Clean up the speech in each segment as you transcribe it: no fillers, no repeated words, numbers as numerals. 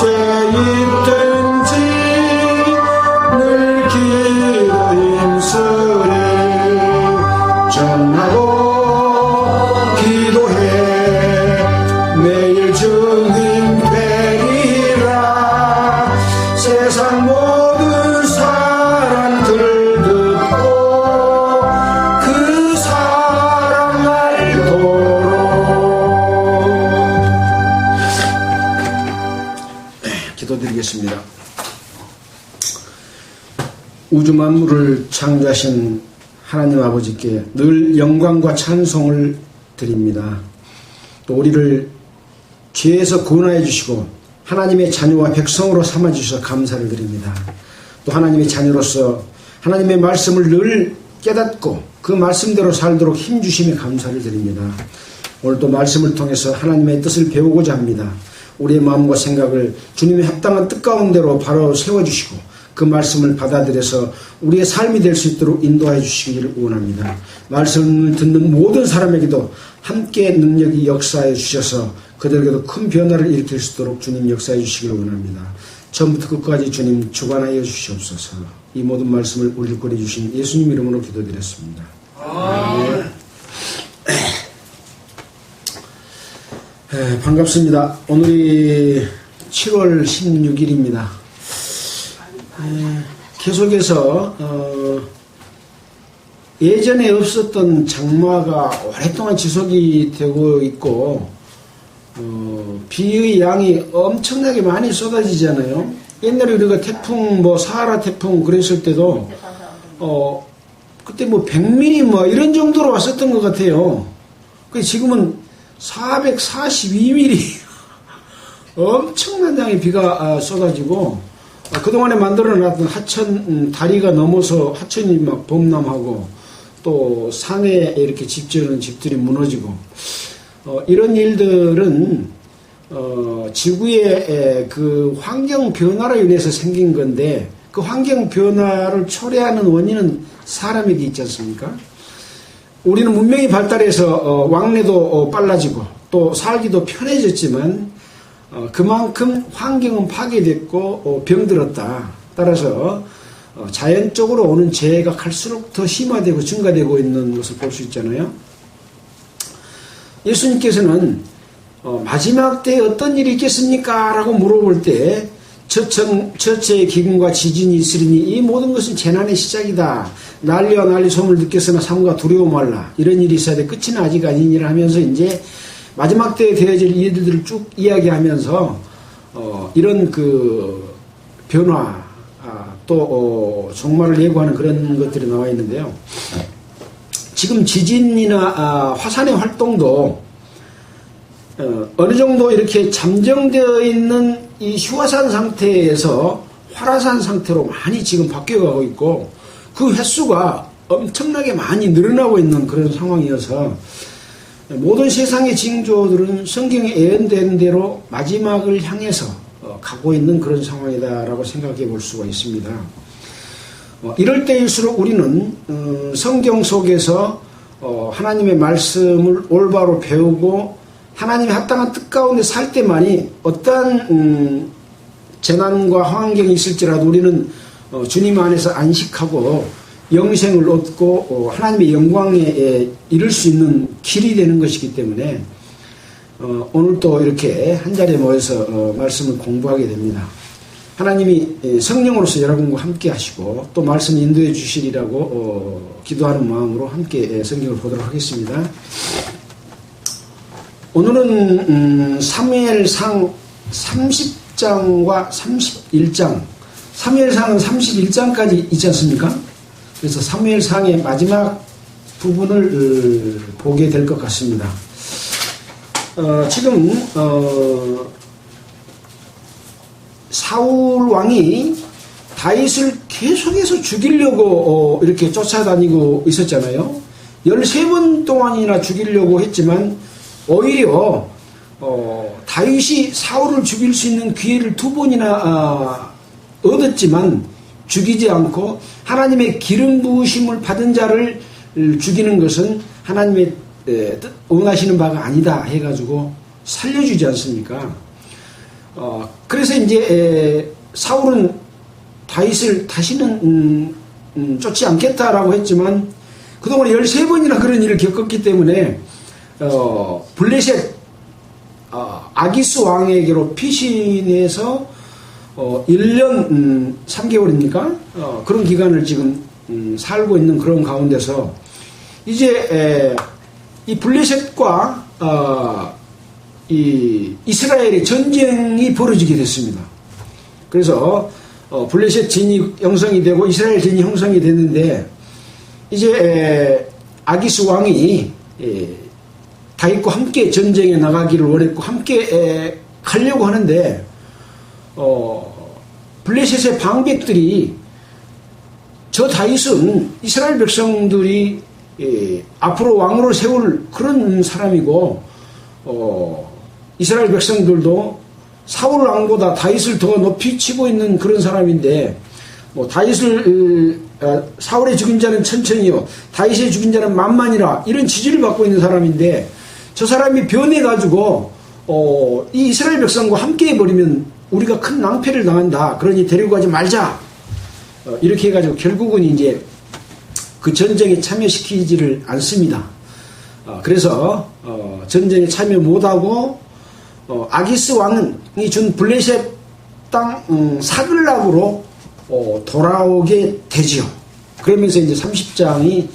있든지 늘 기도 힘쓰리 전하고 기도해 매일 주님 뵈리라 세상 모든 사람들 듣고 그 사랑 알도록. 기도드리겠습니다. 우주 만물을 창조하신 하나님 아버지께 늘 영광과 찬송을 드립니다. 또 우리를 죄에서 구원하여 주시고 하나님의 자녀와 백성으로 삼아주셔서 감사를 드립니다. 또 하나님의 자녀로서 하나님의 말씀을 늘 깨닫고 그 말씀대로 살도록 힘주심에 감사를 드립니다. 오늘도 말씀을 통해서 하나님의 뜻을 배우고자 합니다. 우리의 마음과 생각을 주님의 합당한 뜻 가운데로 바로 세워주시고 그 말씀을 받아들여서 우리의 삶이 될 수 있도록 인도하여 주시기를 원합니다. 말씀을 듣는 모든 사람에게도 함께 능력이 역사해 주셔서 그들에게도 큰 변화를 일으킬 수 있도록 주님 역사해 주시기를 원합니다. 처음부터 끝까지 주님 주관하여 주시옵소서. 이 모든 말씀을 우리를 권해 주신 예수님 이름으로 기도드렸습니다. 반갑습니다. 오늘이 7월 16일입니다. 계속해서 예전에 없었던 장마가 오랫동안 지속이 되고 있고 비의 양이 엄청나게 많이 쏟아지잖아요. 옛날에 우리가 태풍 사하라 태풍 그랬을 때도 그때 100mm 이런 정도로 왔었던 것 같아요. 지금은 442mm 엄청난 양의 비가 쏟아지고 그동안에 만들어놨던 하천 다리가 넘어서 하천이 막 범람하고 또 산에 이렇게 집 지어놓은 집들이 무너지고 이런 일들은 지구의 그 환경 변화로 인해서 생긴 건데 그 환경 변화를 초래하는 원인은 사람에게 있지 않습니까? 우리는 문명이 발달해서 왕래도 빨라지고 또 살기도 편해졌지만 그만큼 환경은 파괴됐고 병들었다. 따라서 자연적으로 오는 재해가 갈수록 더 심화되고 증가되고 있는 것을 볼 수 있잖아요. 예수님께서는 마지막 때에 어떤 일이 있겠습니까? 라고 물어볼 때 처체의 기근과 지진이 있으리니 이 모든 것은 재난의 시작이다. 난리와 난리 소문을 듣겠으나 삼가 두려워 말라. 이런 일이 있어야 돼. 끝은 아직 아니니라 하면서 이제 마지막 때에 되어질 일들을 쭉 이야기하면서 이런 그 변화 또 종말을 예고하는 그런 것들이 나와 있는데요. 지금 지진이나 화산의 활동도 어느 정도 이렇게 잠정되어 있는 이 휴화산 상태에서 활화산 상태로 많이 지금 바뀌어가고 있고 그 횟수가 엄청나게 많이 늘어나고 있는 그런 상황이어서 모든 세상의 징조들은 성경에 예언된 대로 마지막을 향해서 가고 있는 그런 상황이다라고 생각해 볼 수가 있습니다. 이럴 때일수록 우리는 성경 속에서 하나님의 말씀을 올바로 배우고 하나님의 합당한 뜻 가운데 살 때만이 어떠한 재난과 환경이 있을지라도 우리는 주님 안에서 안식하고 영생을 얻고 하나님의 영광에 이를 수 있는 길이 되는 것이기 때문에 오늘 또 이렇게 한자리에 모여서 말씀을 공부하게 됩니다. 하나님이 성령으로서 여러분과 함께 하시고 또 말씀 인도해 주시리라고 기도하는 마음으로 함께 성경을 보도록 하겠습니다. 오늘은 사무엘상 30장과 31장 사무엘상은 31장까지 있지 않습니까? 그래서 사무엘상의 마지막 부분을 보게 될 것 같습니다. 지금 사울 왕이 다윗을 계속해서 죽이려고 이렇게 쫓아다니고 있었잖아요. 13번 동안이나 죽이려고 했지만 오히려 다윗이 사울을 죽일 수 있는 기회를 2번이나 얻었지만 죽이지 않고 하나님의 기름 부으심을 받은 자를 죽이는 것은 하나님의 원하시는 바가 아니다 해가지고 살려주지 않습니까? 그래서 이제 사울은 다윗을 다시는 쫓지 않겠다라고 했지만 그동안 13번이나 그런 일을 겪었기 때문에 블레셋 아기스 왕에게로 피신해서 1년 3개월입니까? 그런 기간을 지금 살고 있는 그런 가운데서 이제 이 블레셋과 이 이스라엘의 전쟁이 벌어지게 됐습니다. 그래서 블레셋 진이 형성이 되고 이스라엘 진이 형성이 됐는데 이제 아기스 왕이 다윗과 함께 전쟁에 나가기를 원했고 함께 가려고 하는데 블레셋의 방백들이 저 다윗은 이스라엘 백성들이 앞으로 왕으로 세울 그런 사람이고 이스라엘 백성들도 사울 왕보다 다윗을 더 높이 치고 있는 그런 사람인데 다윗을 사울의 죽인 자는 천천히요 다윗의 죽인 자는 만만이라 이런 지지를 받고 있는 사람인데 저 사람이 변해가지고 이 이스라엘 백성과 함께 해버리면 우리가 큰 낭패를 당한다. 그러니 데리고 가지 말자. 이렇게 해가지고 결국은 이제 그 전쟁에 참여시키지를 않습니다. 그래서 전쟁에 참여 못하고 아기스 왕이 준 블레셋 땅 사글락으로 돌아오게 되지요. 그러면서 이제 30장이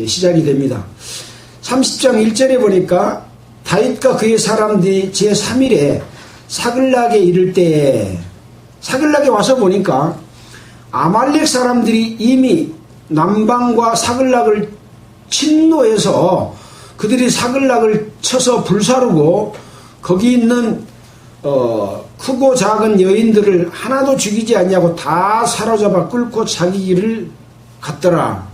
시작이 됩니다. 30장 1절에 보니까 다윗과 그의 사람들이 제3일에 사글락에 이를 때에 사글락에 와서 보니까 아말렉 사람들이 이미 남방과 사글락을 침노해서 그들이 사글락을 쳐서 불사르고 거기 있는 크고 작은 여인들을 하나도 죽이지 않냐고 다 사로잡아 끌고 자기 길을 갔더라.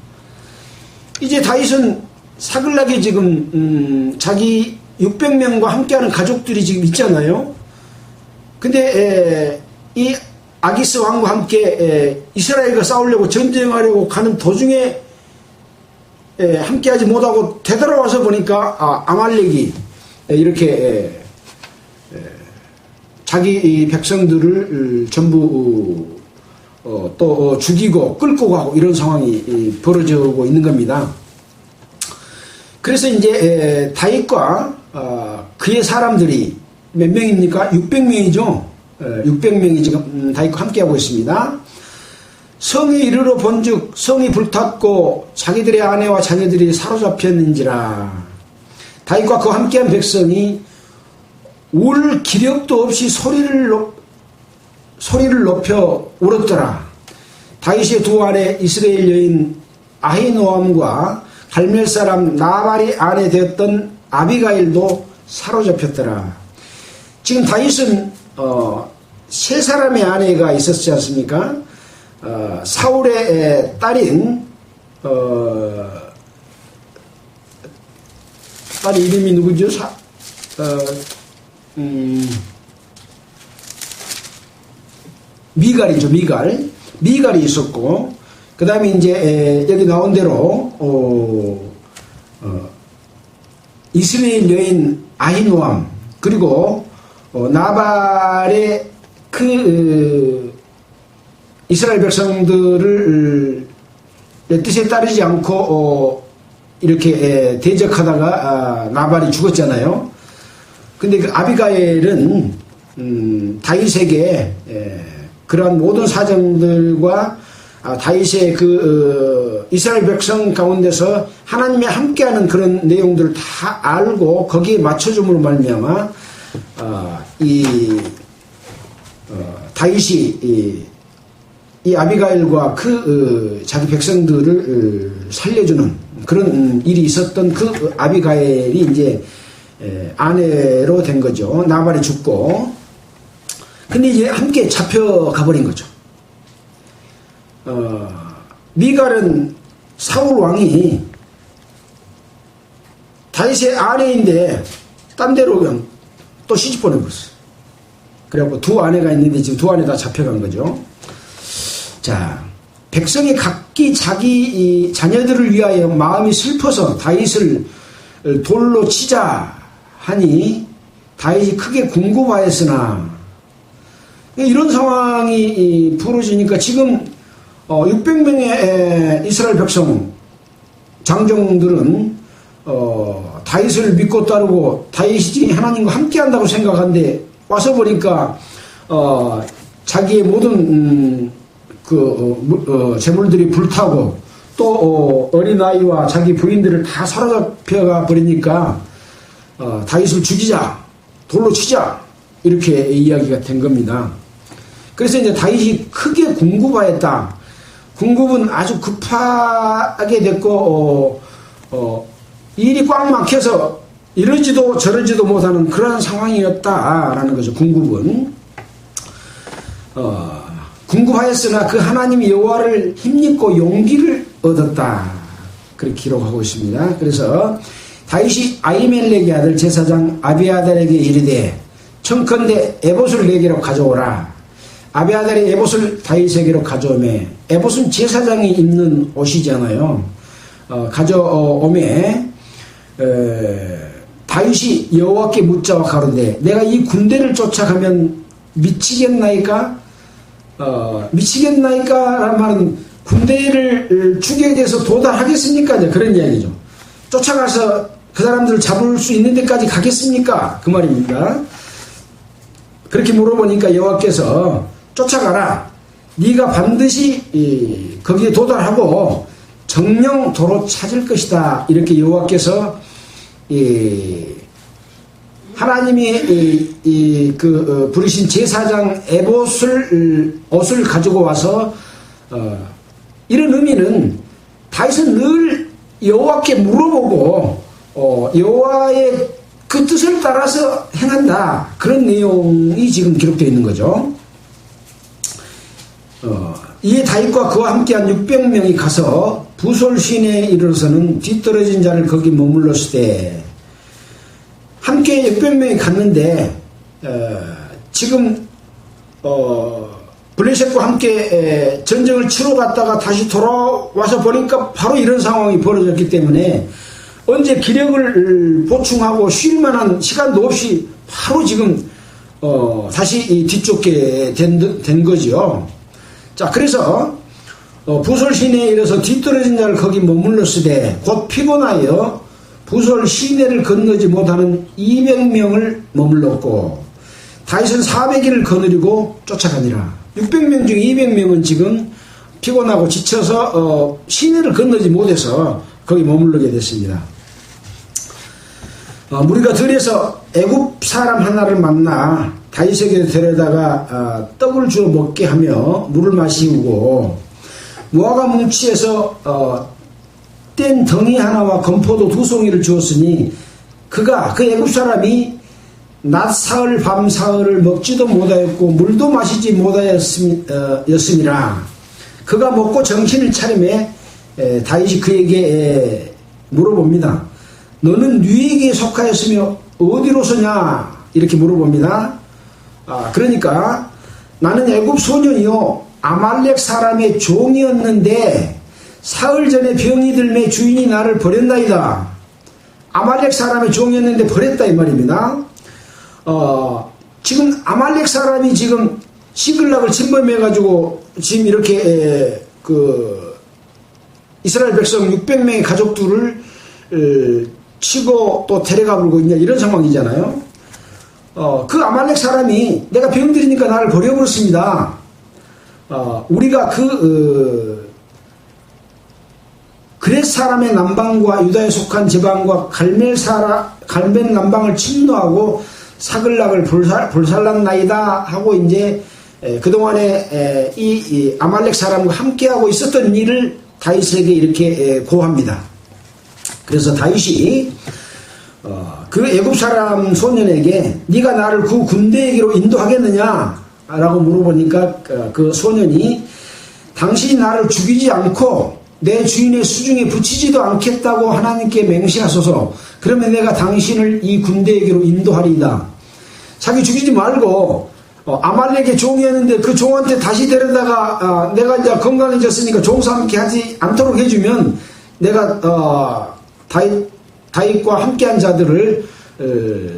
이제 다윗은 사글락에 지금 자기 600명과 함께하는 가족들이 지금 있잖아요. 근데 이 아기스 왕과 함께 이스라엘과 싸우려고 전쟁하려고 가는 도중에 함께하지 못하고 되돌아와서 보니까 아말렉이 이렇게 자기 백성들을 전부 또 죽이고 끌고 가고 이런 상황이 벌어지고 있는 겁니다. 그래서 이제 다윗과 그의 사람들이 몇 명입니까? 600명이죠. 600명이 지금 다윗과 함께하고 있습니다. 성에 이르러 본즉 성이 불탔고 자기들의 아내와 자녀들이 사로잡혔는지라. 다윗과 그와 함께한 백성이 울 기력도 없이 소리를 높여 울었더라. 다윗의 두 아내 이스라엘 여인 아히노암과 갈멜 사람 나발의 아내 되었던 아비가일도 사로잡혔더라. 지금 다윗은 세 사람의 아내가 있었지 않습니까? 사울의 딸인 딸 이름이 누구죠? 미갈이죠. 미갈이 있었고 그 다음에 이제 여기 나온 대로 이스라엘 여인 아히노암 그리고 나발의 이스라엘 백성들을 뜻에 따르지 않고 이렇게 대적하다가 나발이 죽었잖아요. 근데 그 아비가일은 다윗에게 그러한 모든 사정들과 다윗의 이스라엘 백성 가운데서 하나님의 함께하는 그런 내용들을 다 알고 거기에 맞춰줌으로 말미암아 다윗이 이 아비가일과 자기 백성들을 살려주는 그런 일이 있었던 그 아비가일이 이제 아내로 된 거죠. 나발이 죽고. 근데 이제 함께 잡혀가 버린 거죠. 미갈은 사울 왕이 다윗의 아내인데 딴 데로 그냥 또 시집 보내버렸어요. 그래갖고 두 아내가 있는데 지금 두 아내 다 잡혀간 거죠. 자, 백성이 각기 자기 자녀들을 위하여 마음이 슬퍼서 다윗을 돌로 치자 하니 다윗이 크게 궁금하였으나 이런 상황이 벌어지니까 지금 600명의 이스라엘 백성 장정들은 다윗을 믿고 따르고 다윗이 하나님과 함께한다고 생각하는데 와서 보니까 자기의 모든 재물들이 불타고 또 어린아이와 자기 부인들을 다 사로잡혀가 버리니까 다윗을 죽이자, 돌로 치자, 이렇게 이야기가 된 겁니다. 그래서 이제 다윗이 크게 궁급하였다. 궁급은 아주 급하게 됐고 일이 꽉 막혀서 이러지도 저러지도 못하는 그러한 상황이었다라는 거죠. 궁급은 궁급하였으나 그 하나님 여호와를 힘입고 용기를 얻었다, 그렇게 기록하고 있습니다. 그래서 다윗이 아히멜렉의 아들 제사장 아비아달에게 이르되 청컨대 에봇을 내게로 가져오라. 아비아달이 에봇을 다윗에게로 가져오매, 에봇은 제사장이 입는 옷이잖아요. 가져오매 다윗이 여호와께 묻자와 가로되 내가 이 군대를 쫓아가면 미치겠나이까? 미치겠나이까? 라는 말은 군대를 추격해서 도달하겠습니까? 그런 이야기죠. 쫓아가서 그 사람들을 잡을 수 있는 데까지 가겠습니까? 그 말입니다. 그렇게 물어보니까 여호와께서 쫓아가라. 네가 반드시 거기에 도달하고 정령 도로 찾을 것이다. 이렇게 여호와께서 하나님이 부르신 제사장 옷을 가지고 와서 이런 의미는 다윗은 늘 여호와께 물어보고 여호와의 그 뜻을 따라서 행한다, 그런 내용이 지금 기록되어 있는 거죠. 이에 다윗과 그와 함께한 600명이 가서 부솔 시내에 이르러서는 뒤떨어진 자를 거기 머물렀을 때, 함께 600명이 갔는데 지금 블레셋과 함께 전쟁을 치러 갔다가 다시 돌아와서 보니까 바로 이런 상황이 벌어졌기 때문에 언제 기력을 보충하고 쉴 만한 시간도 없이 바로 지금 다시 뒤쫓게 된 거죠. 자, 그래서 부솔 시내에 이르러서 뒤떨어진 자를 거기 머물렀으되 곧 피곤하여 부솔 시내를 건너지 못하는 200명을 머물렀고 다윗은 400일을 거느리고 쫓아가니라. 600명 중 200명은 지금 피곤하고 지쳐서 시내를 건너지 못해서 거기 머물르게 됐습니다. 무리가 들에서 애굽 사람 하나를 만나 다윗에게 데려다가 떡을 주어 먹게 하며 물을 마시고 무화과 뭉치에서 뗀 덩이 하나와 건포도 2송이를 주었으니 그가 그 애굽 사람이 낮 사흘 밤 사흘을 먹지도 못하였고 물도 마시지 못하였음이라. 그가 먹고 정신을 차림에 다윗이 그에게 물어봅니다. 너는 누구에게 속하였으며 어디로서냐? 이렇게 물어봅니다. 그러니까 나는 애굽 소년이요 아말렉 사람의 종이었는데 사흘 전에 병이 들매 주인이 나를 버렸나이다. 아말렉 사람의 종이었는데 버렸다, 이 말입니다. 지금 아말렉 사람이 지금 시글락을 침범해가지고 지금 이렇게 이스라엘 백성 600명의 가족들을 치고 또 데려가 불고 있냐, 이런 상황이잖아요. 그 아말렉 사람이 내가 병들이니까 나를 버려버렸습니다. 우리가 그렛 사람의 남방과 유다에 속한 지방과 갈멜 남방을 침노하고 사글락을 불살랐나이다 하고 이제 그동안에 이 아말렉 사람과 함께하고 있었던 일을 다윗에게 이렇게 고합니다. 그래서 다윗이 그 애굽 사람 소년에게 네가 나를 그 군대에게로 인도하겠느냐 라고 물어보니까 그 소년이 당신이 나를 죽이지 않고 내 주인의 수중에 붙이지도 않겠다고 하나님께 맹세하소서. 그러면 내가 당신을 이 군대에게로 인도하리이다. 자기 죽이지 말고 아말렉의 종이었는데 그 종한테 다시 데려다가 내가 이제 건강해졌으니까 종삼게 하지 않도록 해주면 내가 다윗과 함께한 자들을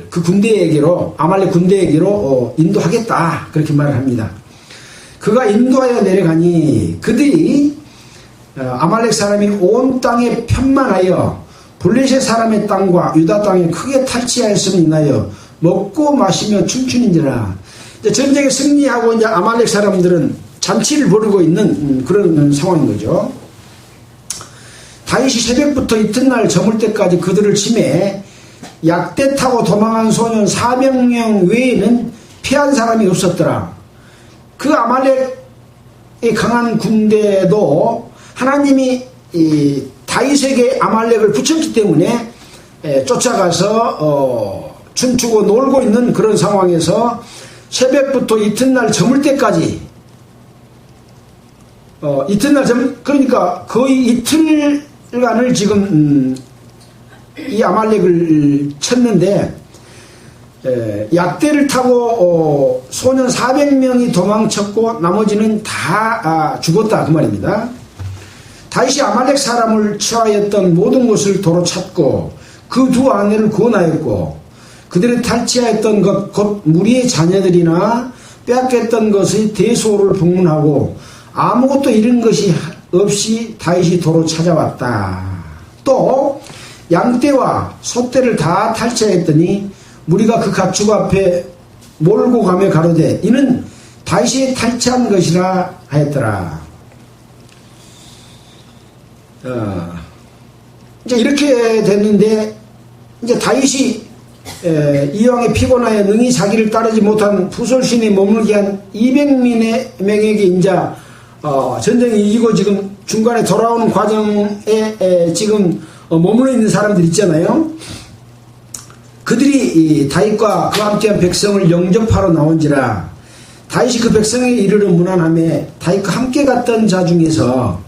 그 군대에게로, 아말렉 군대에게로 인도하겠다, 그렇게 말을 합니다. 그가 인도하여 내려가니 그들이 아말렉 사람이 온 땅에 편만하여 블레셋 사람의 땅과 유다 땅에 크게 탈취하였음을 인하여 먹고 마시며 춤추는지라. 전쟁에 승리하고 이제 아말렉 사람들은 잔치를 벌이고 있는 그런 상황인 거죠. 다윗이 새벽부터 이튿날 저물 때까지 그들을 치매 약대 타고 도망한 소년 400명 외에는 피한 사람이 없었더라. 그 아말렉의 강한 군대도 하나님이 이 다윗에게 아말렉을 붙였기 때문에 쫓아가서 춤추고 놀고 있는 그런 상황에서 새벽부터 이튿날 저물 때까지 그러니까 거의 이틀간을 지금 이 아말렉을 쳤는데 약대를 타고 소년 400명이 도망쳤고 나머지는 다 죽었다 그 말입니다. 다윗이 아말렉 사람을 취하였던 모든 것을 도로 찾고 그 두 아내를 구원하였고 그들이 탈취하였던 것 곧 무리의 자녀들이나 빼앗겼던 것의 대소를 방문하고 아무것도 잃은 것이 없이 다윗이 도로 찾아왔다. 또 양떼와 소떼를 다 탈취하였더니 무리가 그 가축 앞에 몰고 가며 가로되 이는 다윗이 탈취한 것이라 하였더라. 이제 이렇게 됐는데 이제 다윗이 이왕에 피곤하여 능히 자기를 따르지 못한 부솔신에 머물게 한 200명에게 이제 전쟁이 이기고 지금 중간에 돌아오는 과정에 지금 머물러 있는 사람들 있잖아요. 그들이 다윗과 그와 함께한 백성을 영접하러 나온지라. 다윗이 그 백성에 이르러 문안하며 다윗과 함께 갔던 자 중에서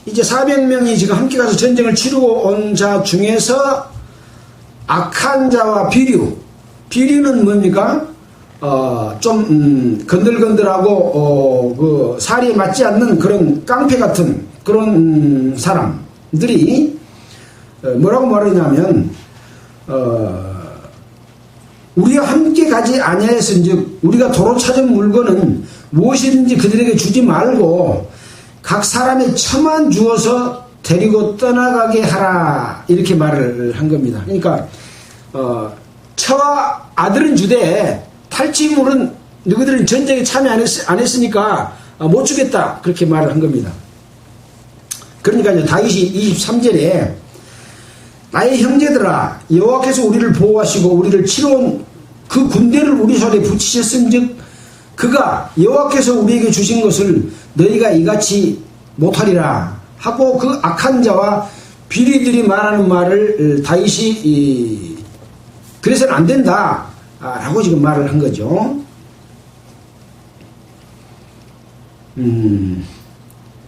이제 400명이 지금 함께 가서 전쟁을 치르고 온 자 중에서 악한 자와 비류는 뭡니까? 좀 건들건들하고 그 사리에 맞지 않는 그런 깡패 같은 그런 사람들이 뭐라고 말하냐면 우리와 함께 가지 아니하였은즉 우리가 도로 찾은 물건은 무엇이든지 그들에게 주지 말고 각 사람의 처만 주어서 데리고 떠나가게 하라, 이렇게 말을 한 겁니다. 그러니까 처와 아들은 주되 탈취물은 너희들은 전쟁에 참여 안 했으니까 못 주겠다, 그렇게 말을 한 겁니다. 그러니까 이제 다윗이 23절에 나의 형제들아 여호와께서 우리를 보호하시고 우리를 치러 온 그 군대를 우리 손에 붙이셨은즉 그가 여호와께서 우리에게 주신 것을 너희가 이같이 못하리라 하고 그 악한 자와 비리들이 말하는 말을 다윗이 그래서는 안 된다 라고 지금 말을 한 거죠.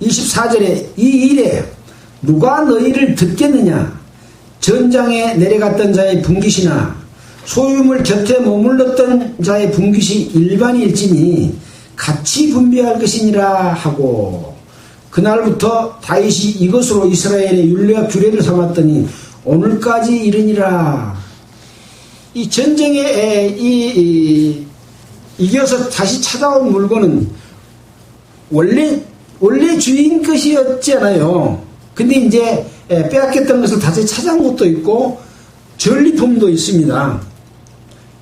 24절에 이 일에 누가 너희를 듣겠느냐? 전장에 내려갔던 자의 분깃이나 소유물 곁에 머물렀던 자의 분깃이 일반일지니 같이 분배할 것이니라 하고 그날부터 다윗이 이것으로 이스라엘의 율례와 규례를 삼았더니 오늘까지 이르니라. 이 전쟁에 이겨서 다시 찾아온 물건은 원래 주인 것이었잖아요. 근데 이제 빼앗겼던 것을 다시 찾아온 것도 있고 전리품도 있습니다.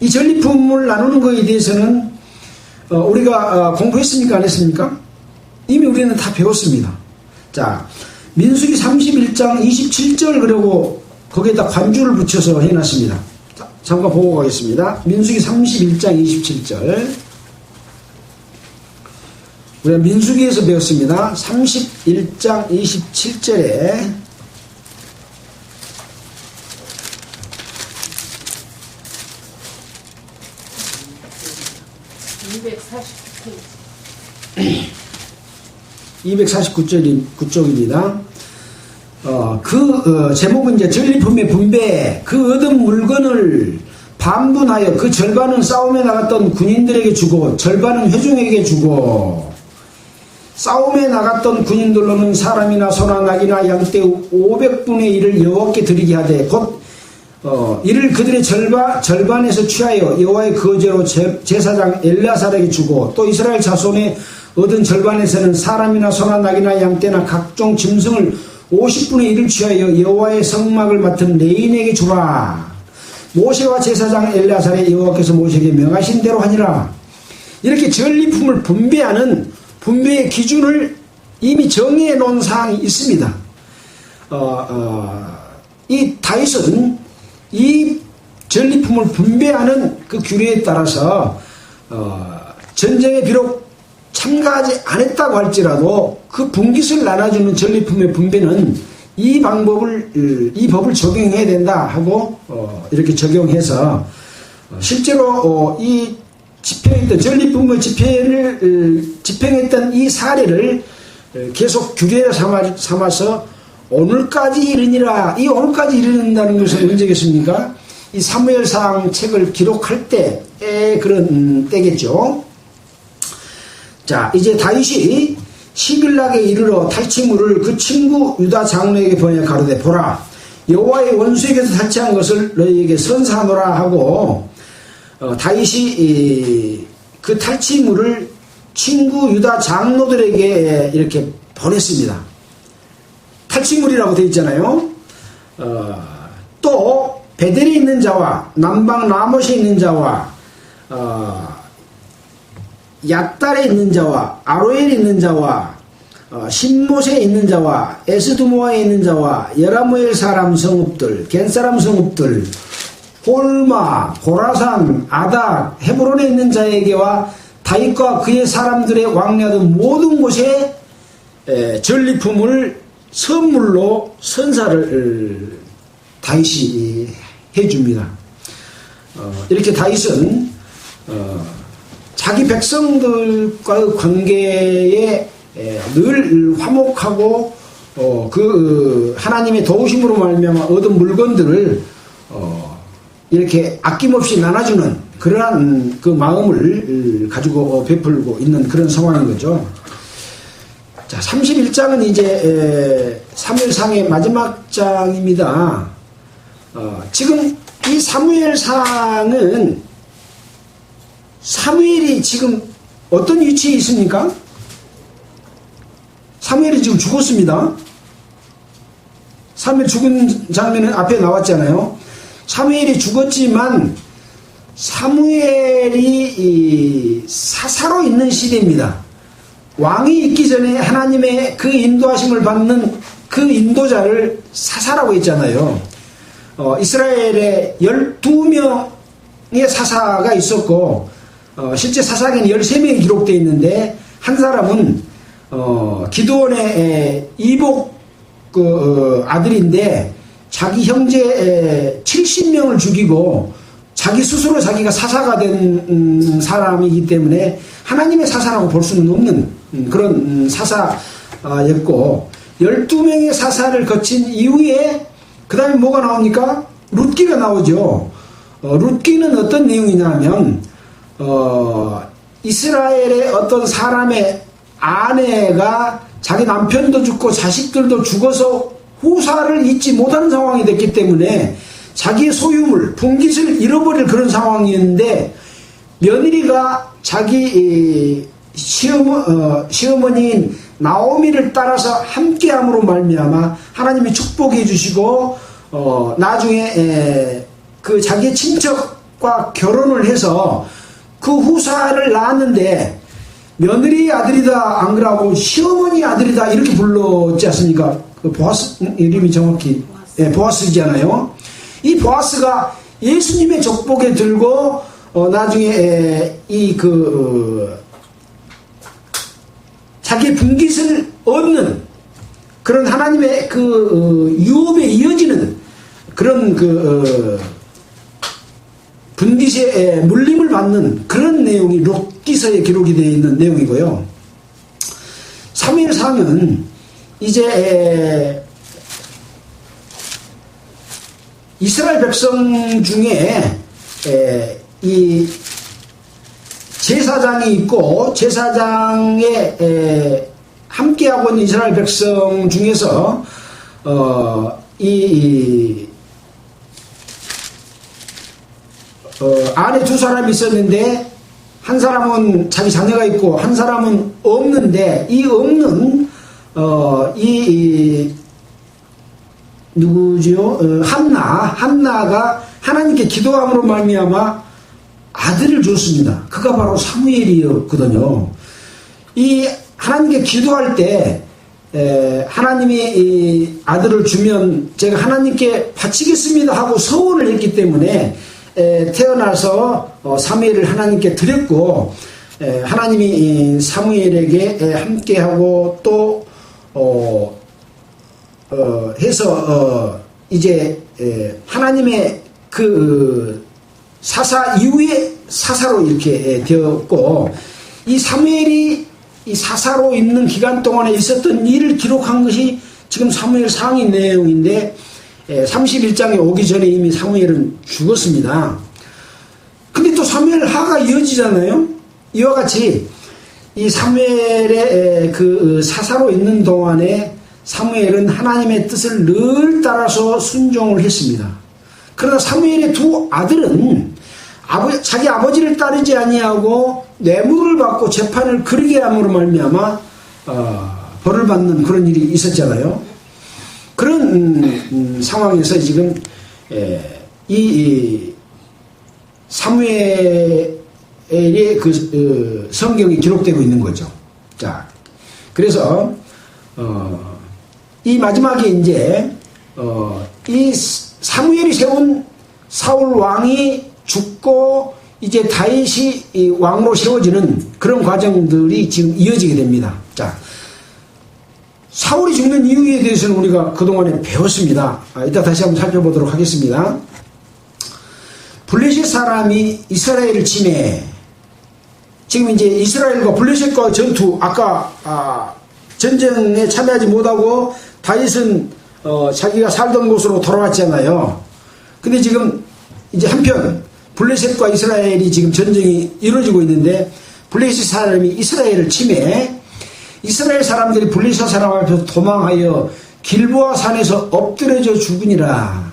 이 전리품을 나누는 것에 대해서는 우리가 공부했습니까? 안 했습니까? 이미 우리는 다 배웠습니다. 자, 민수기 31장 27절 그리고 거기에다 관주를 붙여서 해놨습니다. 자, 잠깐 보고 가겠습니다. 민수기 31장 27절. 우리가 민수기에서 배웠습니다. 31장 27절에 249쪽입니다. 제목은 이제 전리품의 분배, 그 얻은 물건을 반분하여 그 절반은 싸움에 나갔던 군인들에게 주고 절반은 회중에게 주고 싸움에 나갔던 군인들로는 사람이나 소나 낙이나 양떼 500분의 1을 여호와께 드리게 하되 곧 이를 그들의 절반에서 취하여 여호와의 거제로 제사장 엘르아살에게 주고 또 이스라엘 자손의 얻은 절반에서는 사람이나 소나 낙이나 양떼나 각종 짐승을 50분의 1을 취하여 여호와의 성막을 맡은 레인에게 주라. 모세와 제사장 엘르아살의 여호와께서 모세에게 명하신 대로 하니라. 이렇게 전리품을 분배하는 분배의 기준을 이미 정해 놓은 사항이 있습니다. 이 다윗은 이 전리품을 분배하는 그 규례에 따라서 전쟁에 비록 참가하지 않았다고 할지라도 그 분깃을 나눠주는 전리품의 분배는 이 법을 적용해야 된다 하고 이렇게 적용해서 실제로 이 집행했던 전리품의 집행했던 이 사례를 계속 규례로 삼아서 오늘까지 이르니라. 이 오늘까지 이르는다는 것은 언제겠습니까? 이 사무엘상 책을 기록할 때의 그런 때겠죠. 자, 이제 다윗이 시글락에 이르러 탈취물을 그 친구 유다 장로에게 보내 가로되 보라, 여호와의 원수에게서 탈취한 것을 너희에게 선사하노라 하고 다윗이 그 탈취물을 친구 유다 장로들에게 이렇게 보냈습니다. 탈취물이라고 되어 있잖아요. 또 베델에 있는 자와 남방 라못에 있는 자와 얏달에 있는 자와 아로엘에 있는 자와 신못에 있는 자와 에스두모아에 있는 자와 여라무엘 사람 성읍들, 겐 사람 성읍들, 홀마, 고라산, 아닥, 헤브론에 있는 자에게와 다윗과 그의 사람들의 왕래하던 모든 곳에 전리품을 선물로 선사를 다윗이 해줍니다. 이렇게 다윗은 자기 백성들과의 관계에 늘 화목하고 그 하나님의 도우심으로 말미암아 얻은 물건들을 이렇게 아낌없이 나눠주는 그러한 그 마음을 가지고 베풀고 있는 그런 상황인 거죠. 자, 31장은 이제 사무엘상의 마지막 장입니다. 지금 이 사무엘상은 사무엘이 지금 어떤 위치에 있습니까? 사무엘이 지금 죽었습니다. 사무엘 죽은 장면은 앞에 나왔잖아요. 사무엘이 죽었지만 사무엘이 사사로 있는 시대입니다. 왕이 있기 전에 하나님의 그 인도하심을 받는 그 인도자를 사사라고 했잖아요. 이스라엘에 12명의 사사가 있었고 실제 사사에는 13명이 기록되어 있는데 한 사람은 기드온의 이복 아들인데 자기 형제 70명을 죽이고 자기 스스로 자기가 사사가 된 사람이기 때문에 하나님의 사사라고 볼 수는 없는 그런 사사였고 12명의 사사를 거친 이후에 그 다음에 뭐가 나옵니까? 룻기가 나오죠. 룻기는 어떤 내용이냐면 이스라엘의 어떤 사람의 아내가 자기 남편도 죽고 자식들도 죽어서 후사를 잊지 못하는 상황이 됐기 때문에 자기의 소유물, 분깃을 잃어버릴 그런 상황이었는데 며느리가 자기 시어머니인 나오미를 따라서 함께함으로 말미암아 하나님이 축복해 주시고 나중에 그 자기의 친척과 결혼을 해서 그 후사를 낳았는데 며느리 아들이다 안 그러고 시어머니 아들이다 이렇게 불렀지 않습니까? 그 보아스 이름이 정확히 보아스잖아요. 이 보아스가 예수님의 족복에 들고 나중에 자기의 분깃을 얻는 그런 하나님의 그 유업에 이어지는 그런 분깃에 물림을 받는 그런 내용이 룻기서에 기록이 되어 있는 내용이고요. 사무엘상은 이제 이스라엘 백성 중에 이 제사장이 있고 제사장에 함께하고 있는 이스라엘 백성 중에서 이 아내 두 사람이 있었는데 한 사람은 자기 자녀가 있고 한 사람은 없는데 이 없는 누구죠? 한나가 하나님께 기도함으로 말미암아 아들을 줬습니다. 그가 바로 사무엘이었거든요. 이 하나님께 기도할 때 하나님이 이 아들을 주면 제가 하나님께 바치겠습니다 하고 서원을 했기 때문에 태어나서 사무엘을 하나님께 드렸고 하나님이 사무엘에게 함께하고 또 해서 이제 하나님의 그 사사 이후에 사사로 이렇게 되었고 이 사무엘이 이 사사로 있는 기간 동안에 있었던 일을 기록한 것이 지금 사무엘 상위 내용인데 31장에 오기 전에 이미 사무엘은 죽었습니다. 근데 또 사무엘 하가 이어지잖아요. 이와 같이 이 사무엘의 그 사사로 있는 동안에 사무엘은 하나님의 뜻을 늘 따라서 순종을 했습니다. 그러나 사무엘의 두 아들은 자기 아버지를 따르지 아니하고 뇌물을 받고 재판을 그르게 함으로 말미암아 벌을 받는 그런 일이 있었잖아요. 그런 상황에서 지금 이 사무엘의 그 성경이 기록되고 있는 거죠. 자, 그래서 이 마지막에 이제 이 사무엘이 세운 사울 왕이 죽고 이제 다윗이 이 왕으로 세워지는 그런 과정들이 지금 이어지게 됩니다. 자, 사울이 죽는 이유에 대해서는 우리가 그동안에 배웠습니다. 이따 다시 한번 살펴보도록 하겠습니다. 블레셋 사람이 이스라엘을 침해. 지금 이제 이스라엘과 블레셋과 전투, 아까 전쟁에 참여하지 못하고 다윗은 자기가 살던 곳으로 돌아왔잖아요. 근데 지금 이제 한편 블레셋과 이스라엘이 지금 전쟁이 이루어지고 있는데 블레셋 사람이 이스라엘을 침해 이스라엘 사람들이 블레셋 사람 앞에서 도망하여 길보아 산에서 엎드려져 죽으니라.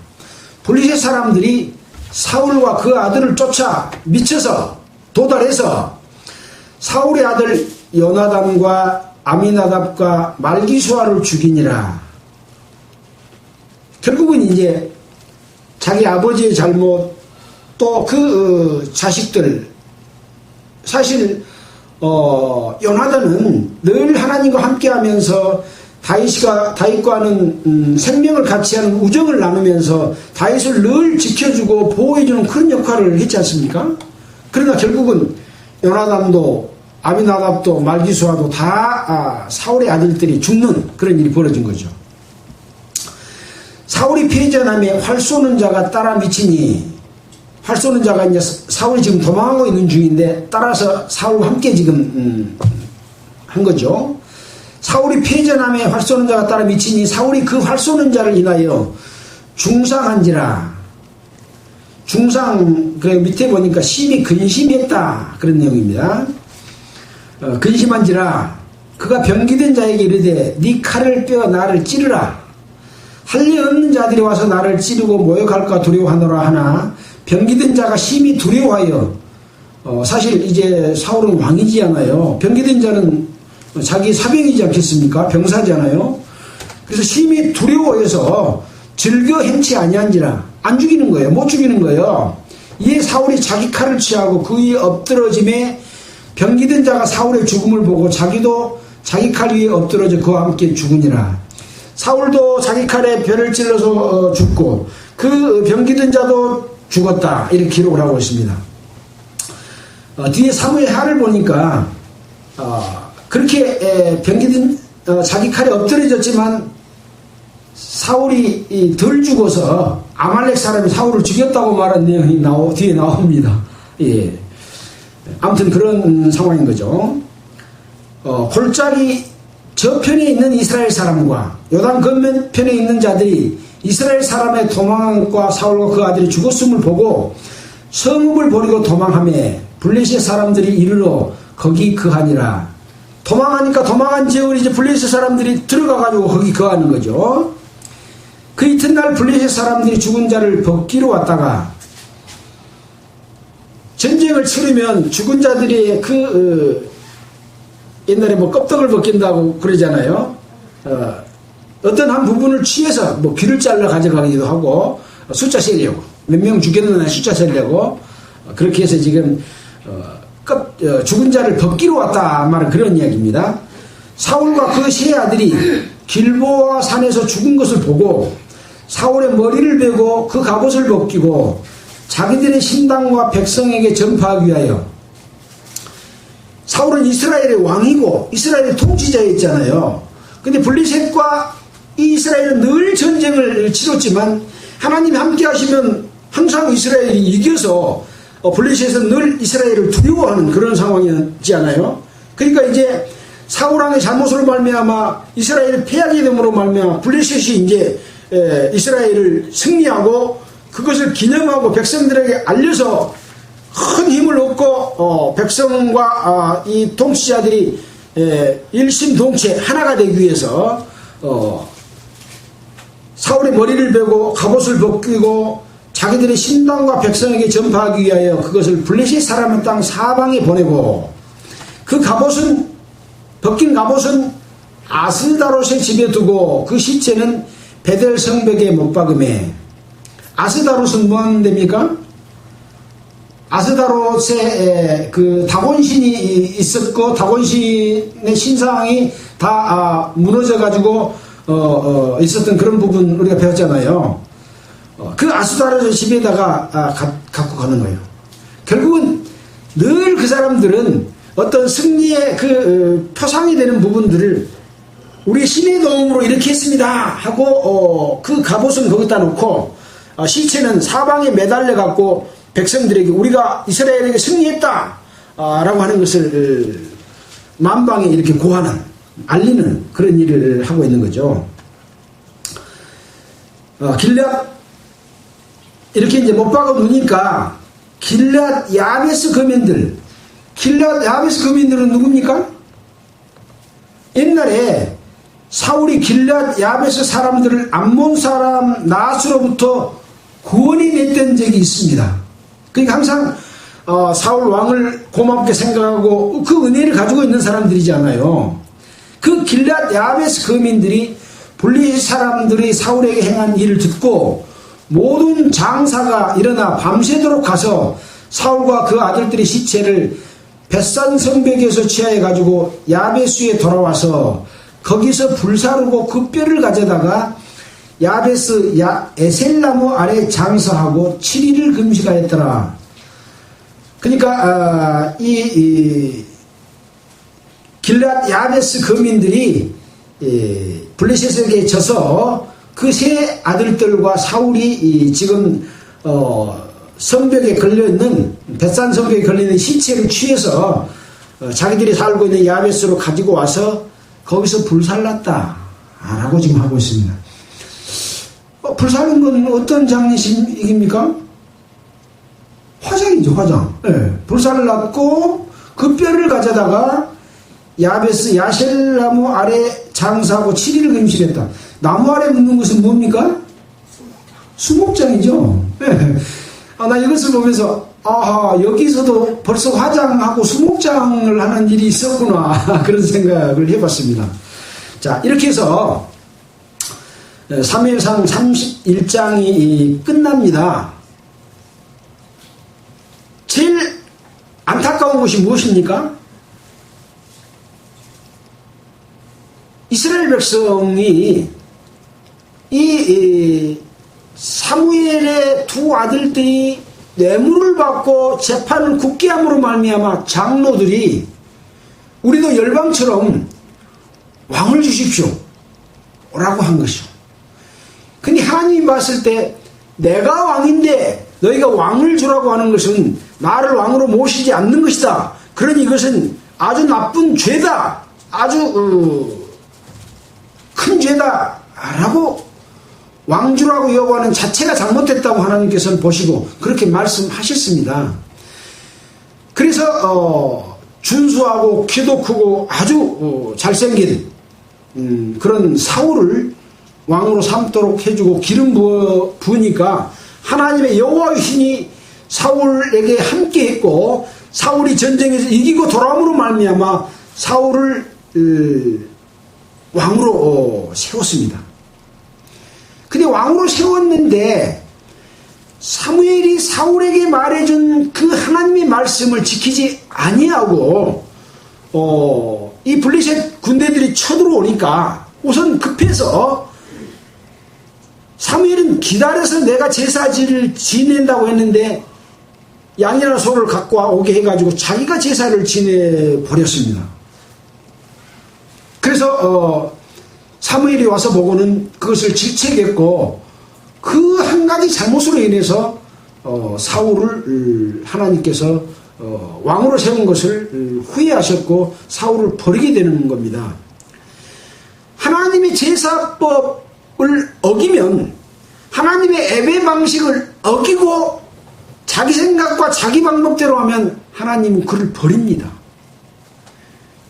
블레셋 사람들이 사울과 그 아들을 쫓아 미쳐서 도달해서 사울의 아들 요나단과 아미나답과 말기수아를 죽이니라. 결국은 이제 자기 아버지의 잘못 또 그 자식들 사실 요나단은 늘 하나님과 함께하면서 다윗과는 생명을 같이 하는 우정을 나누면서 다윗을 늘 지켜주고 보호해주는 그런 역할을 했지 않습니까? 그러나 결국은 요나단도 아비나답도 말기수아도 다 사울의 아들들이 죽는 그런 일이 벌어진 거죠. 사울이 패전함에 활 쏘는 자가 따라 미치니 활 쏘는 자가 이제 사울이 지금 도망하고 있는 중인데 따라서 사울과 함께 지금 한 거죠. 사울이 패전함에 활 쏘는 자가 따라 미치니 사울이 그 활 쏘는 자를 인하여 중상한지라. 중상 그 밑에 보니까 심히 근심했다 그런 내용입니다. 근심한지라 그가 병기된 자에게 이르되 네 칼을 빼어 나를 찌르라. 할 리 없는 자들이 와서 나를 찌르고 모욕할까 두려워하노라 하나 병기된 자가 심히 두려워하여 사실 이제 사울은 왕이지않아요. 병기된 자는 자기 사병이지 않겠습니까? 병사잖아요. 그래서 심히 두려워해서 즐겨 행치 아니한지라. 안 죽이는 거예요. 못 죽이는 거예요. 이에 사울이 자기 칼을 취하고 그 위에 엎드러짐에 병기된 자가 사울의 죽음을 보고 자기도 자기 칼 위에 엎드러져 그와 함께 죽으니라. 사울도 자기 칼에 벼를 찔러서 죽고 그 병기된 자도 죽었다. 이렇게 기록을 하고 있습니다. 뒤에 사무엘 하를 보니까 그렇게 병기된 자기 칼에 엎드려졌지만 사울이 덜 죽어서 아말렉 사람이 사울을 죽였다고 말한 내용이 뒤에 나옵니다. 예. 아무튼 그런 상황인 거죠. 골짜기 저편에 있는 이스라엘 사람과 요단 건너편에 있는 자들이 이스라엘 사람의 도망과 사울과 그 아들이 죽었음을 보고 성읍을 버리고 도망하며 블레셋 사람들이 이르러 거기 거하니라. 도망하니까 도망한 지역을 이제 블레셋 사람들이 들어가가지고 거기 거하는 거죠. 그 이튿날 블레셋 사람들이 죽은 자를 벗기러 왔다가 전쟁을 치르면 죽은 자들이 옛날에 뭐 껍데기를 벗긴다고 그러잖아요. 어떤 한 부분을 취해서 뭐 귀를 잘라 가져가기도 하고 숫자 세려고 몇 명 죽였는데 숫자 세려고 그렇게 해서 지금 죽은 자를 벗기러 왔다 말은 그런 이야기입니다. 사울과 그 세 아들이 길보아 산에서 죽은 것을 보고 사울의 머리를 베고 그 갑옷을 벗기고 자기들의 신당과 백성에게 전파하기 위하여. 사울은 이스라엘의 왕이고 이스라엘의 통치자였잖아요. 근데 블레셋과 이 이스라엘은 늘 전쟁을 치렀지만 하나님이 함께 하시면 항상 이스라엘이 이겨서 블레셋은 늘 이스라엘을 두려워하는 그런 상황이었지 않아요? 그러니까 이제 사울왕의 잘못으로 말미암아 이스라엘이 패하게 됨으로 말미암아 블레셋이 이제 이스라엘을 승리하고 그것을 기념하고 백성들에게 알려서 큰 힘을 얻고 백성과 이 통치자들이 일심동체 하나가 되기 위해서 사울의 머리를 베고 갑옷을 벗기고 자기들의 신당과 백성에게 전파하기 위하여 그것을 블레셋 사람의 땅 사방에 보내고 그 갑옷은 벗긴 갑옷은 아스다롯의 집에 두고 그 시체는 베델 성벽에 못 박음에. 아스다롯은 뭐 하는 데입니까? 아스다롯에 그 다곤신이 있었고 다곤신의 신상이 다 무너져 가지고 있었던 그런 부분 우리가 배웠잖아요. 그 아스다롯의 집에다가 갖고 가는 거예요. 결국은 늘 그 사람들은 어떤 승리의 표상이 되는 부분들을 우리 신의 도움으로 이렇게 했습니다 하고 그 갑옷은 거기다 놓고 시체는 사방에 매달려 갖고 백성들에게 우리가 이스라엘에게 승리했다 라고 하는 것을 만방에 이렇게 고하는 알리는 그런 일을 하고 있는 거죠. 길앗 이렇게 이제 못 박아 놓으니까 길앗 야베스 거민들, 길앗 야베스 거민들은 누굽니까? 옛날에 사울이 길앗 야베스 사람들을 암몬 사람 나스로부터 구원해냈던 적이 있습니다. 그러니까 항상 사울 왕을 고맙게 생각하고 그 은혜를 가지고 있는 사람들이잖아요. 그 길앗 야베스 거민들이 블레셋 사람들이 사울에게 행한 일을 듣고 모든 장사가 일어나 밤새도록 가서 사울과 그 아들들의 시체를 벳산 성벽에서 취하해 가지고 야베스에 돌아와서 거기서 불사르고 그 뼈를 가져다가 야베스 에셀나무 아래 장사하고 7일을 금식하였더라. 그러니까 이 길앗 야베스 거민들이 블레셋에게 져서 그 세 아들들과 사울이 지금 성벽에 걸려있는 벳산 성벽에 걸려있는 시체를 취해서 자기들이 살고 있는 야베스로 가지고 와서 거기서 불살랐다 라고 지금 하고 있습니다. 불사른 건 어떤 장례식입니까? 화장이죠, 화장. 네. 불살을 났고 그 뼈를 가져다가 야베스 야셀나무 아래 장사하고 7일을 금식했다. 나무 아래 묻는 것은 뭡니까? 수목장이죠. 네. 나 이것을 보면서 여기서도 벌써 화장하고 수목장을 하는 일이 있었구나 그런 생각을 해봤습니다. 자, 이렇게 해서 사무엘상 31장이 끝납니다. 제일 안타까운 것이 무엇입니까? 이스라엘 백성이 이 사무엘의 두 아들들이 뇌물을 받고 재판을 굳게 함으로 말미암아 장로들이 우리도 열방처럼 왕을 주십시오 라고 한 것이죠. 근데 하나님이 봤을 때 내가 왕인데 너희가 왕을 주라고 하는 것은 나를 왕으로 모시지 않는 것이다. 그러니 이것은 아주 나쁜 죄다. 아주 큰 죄다 라고 왕주라고 여호와는 자체가 잘못됐다고 하나님께서는 보시고 그렇게 말씀하셨습니다. 그래서 준수하고 키도 크고 아주 잘생긴 그런 사울을 왕으로 삼도록 해주고 기름 부으니까 하나님의 여호와의 신이 사울에게 함께했고 사울이 전쟁에서 이기고 돌아옴으로 말미암아 사울을 왕으로 세웠습니다. 근데 왕으로 세웠는데 사무엘이 사울에게 말해준 그 하나님의 말씀을 지키지 아니하고 이 블레셋 군대들이 쳐들어오니까 우선 급해서 사무엘은 기다려서 내가 제사지를 지낸다고 했는데 양이나 소를 갖고 오게 해가지고 자기가 제사를 지내버렸습니다. 그래서 사무엘이 와서 보고는 그것을 질책했고 그 한 가지 잘못으로 인해서 사울을 하나님께서 왕으로 세운 것을 후회하셨고 사울을 버리게 되는 겁니다. 하나님의 제사법을 어기면 하나님의 예배 방식을 어기고 자기 생각과 자기 방법대로 하면 하나님은 그를 버립니다.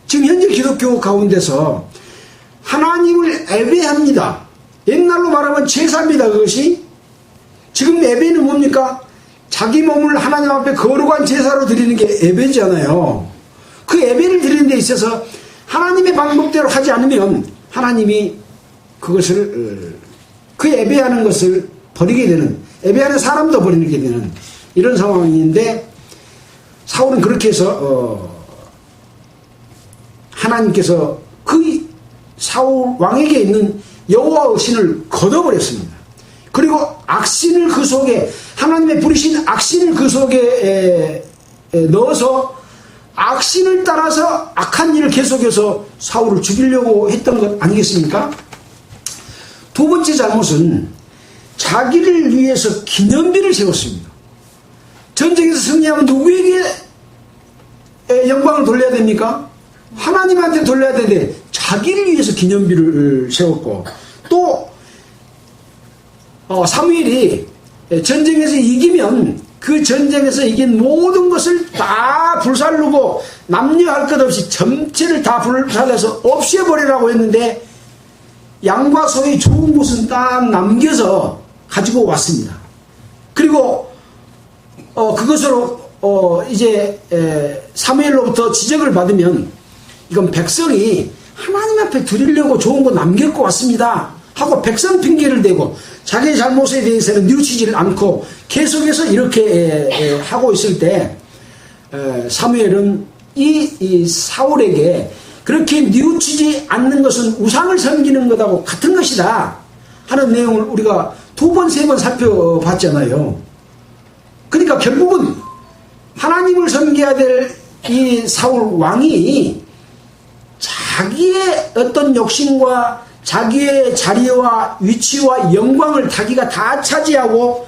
지금 현재 기독교 가운데서 하나님을 예배합니다. 옛날로 말하면 제사입니다. 그것이. 지금 예배는 뭡니까? 자기 몸을 하나님 앞에 거룩한 제사로 드리는 게 예배잖아요. 그 예배를 드리는 데 있어서 하나님의 방법대로 하지 않으면 하나님이 그것을 그 예배하는 것을 버리게 되는, 예배하는 사람도 버리게 되는 이런 상황인데 사울은 그렇게 해서 하나님께서 그 사울 왕에게 있는 여호와의 신을 걷어버렸습니다. 그리고 악신을 그 속에, 하나님의 부리신 악신을 그 속에 넣어서 악신을 따라서 악한 일을 계속해서 사울을 죽이려고 했던 것 아니겠습니까? 두 번째 잘못은 자기를 위해서 기념비를 세웠습니다. 전쟁에서 승리하면 누구에게 영광을 돌려야 됩니까? 하나님한테 돌려야 되는데 자기를 위해서 기념비를 세웠고, 또 사무엘이 전쟁에서 이기면 그 전쟁에서 이긴 모든 것을 다 불살르고 남녀할 것 없이 전체를 다 불살려서 없애버리라고 했는데 양과 소의 좋은 곳은 딱 남겨서 가지고 왔습니다. 그리고 그것으로 이제 사무엘로부터 지적을 받으면 이건 백성이 하나님 앞에 드리려고 좋은 거 남겼고 왔습니다 하고 백성 핑계를 대고 자기의 잘못에 대해서는 뉘우치지를 않고 계속해서 이렇게 하고 있을 때 사무엘은 이 사울에게 그렇게 뉘우치지 않는 것은 우상을 섬기는 것하고 같은 것이다 하는 내용을 우리가 두 번, 세 번 살펴봤잖아요. 그러니까 결국은 하나님을 섬겨야 될 이 사울 왕이 자기의 어떤 욕심과 자기의 자리와 위치와 영광을 자기가 다 차지하고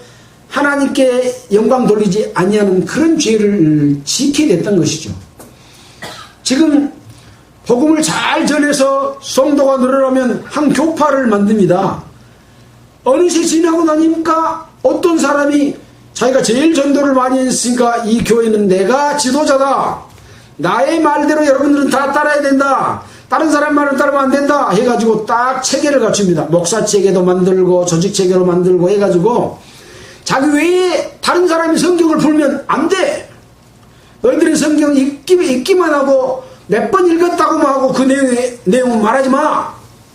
하나님께 영광 돌리지 아니하는 그런 죄를 지게 됐던 것이죠. 지금 복음을 잘 전해서 성도가 늘어나면 한 교파를 만듭니다. 어느새 지나고 나니까 어떤 사람이 자기가 제일 전도를 많이 했으니까 이 교회는 내가 지도자다, 나의 말대로 여러분들은 다 따라야 된다, 다른 사람 말은 따르면 안 된다 해가지고 딱 체계를 갖춥니다. 목사 체계도 만들고 조직 체계로 만들고 해가지고 자기 외에 다른 사람이 성경을 풀면 안 돼, 너희들이 성경을 읽기만 하고 몇 번 읽었다고만 하고 그 내용은 말하지 마,